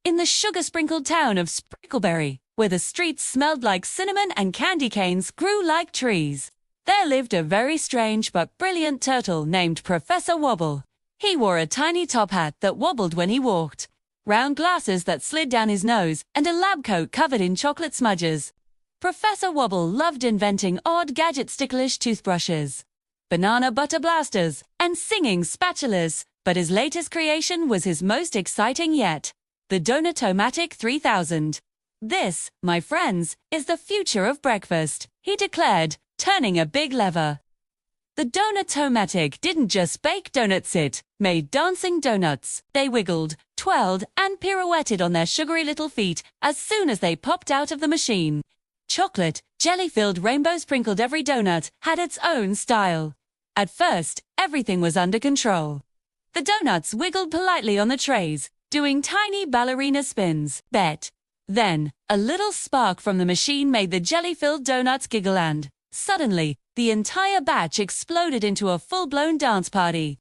in the sugar-sprinkled town of Sprinkleberry, where the streets smelled like cinnamon and candy canes grew like trees. There lived a very strange but brilliant turtle named Professor Wobble. He wore a tiny top hat that wobbled when he walked, round glasses that slid down his nose, and a lab coat covered in chocolate smudges. Professor Wobble loved inventing odd gadget-ticklish toothbrushes, banana butter blasters, and singing spatulas, but his latest creation was his most exciting yet, the Donut-o-Matic 3000. This, my friends, is the future of breakfast, he declared, turning a big lever. The Donut-o-Matic didn't just bake donuts, it made dancing donuts. They wiggled, twirled, and pirouetted on their sugary little feet as soon as they popped out of the machine. Chocolate, jelly-filled, rainbow-sprinkled every donut had its own style. At first, everything was under control. The donuts wiggled politely on the trays, doing tiny ballerina spins. Then, a little spark from the machine made the jelly-filled donuts giggle, and suddenly, the entire batch exploded into a full-blown dance party.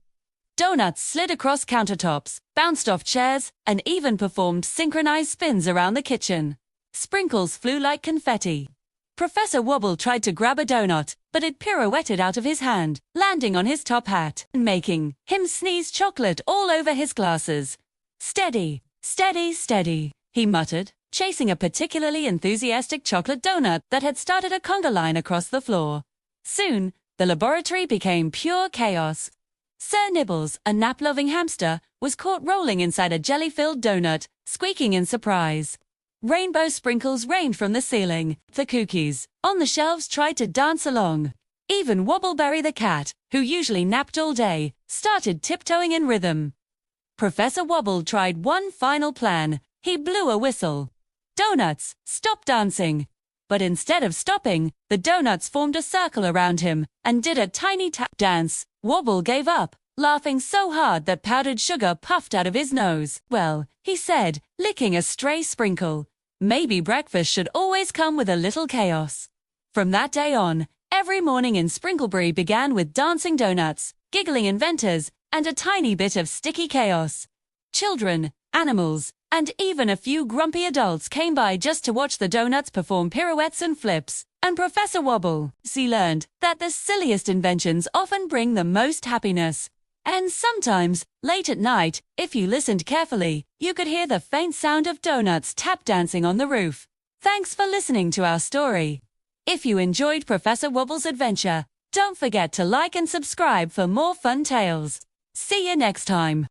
Donuts slid across countertops, bounced off chairs, and even performed synchronized spins around the kitchen. Sprinkles flew like confetti. Professor Wobble tried to grab a donut, but it pirouetted out of his hand, landing on his top hat, and making him sneeze chocolate all over his glasses. "Steady, steady, steady," he muttered, chasing a particularly enthusiastic chocolate donut that had started a conga line across the floor. Soon, the laboratory became pure chaos. Sir Nibbles, a nap-loving hamster, was caught rolling inside a jelly-filled donut, squeaking in surprise. Rainbow sprinkles rained from the ceiling. The cookies on the shelves tried to dance along. Even Wobbleberry the cat, who usually napped all day, started tiptoeing in rhythm. Professor Wobble tried one final plan. He blew a whistle. Donuts, stop dancing. But instead of stopping, the donuts formed a circle around him and did a tiny tap dance. Wobble gave up, laughing so hard that powdered sugar puffed out of his nose. "Well," he said, licking a stray sprinkle, "maybe breakfast should always come with a little chaos." From that day on, every morning in Sprinkleberry began with dancing donuts, giggling inventors, and a tiny bit of sticky chaos. Children, animals, and even a few grumpy adults came by just to watch the donuts perform pirouettes and flips. And Professor Wobble, he learned that the silliest inventions often bring the most happiness. And sometimes, late at night, if you listened carefully, you could hear the faint sound of donuts tap dancing on the roof. Thanks for listening to our story. If you enjoyed Professor Wobble's adventure, don't forget to like and subscribe for more fun tales. See you next time.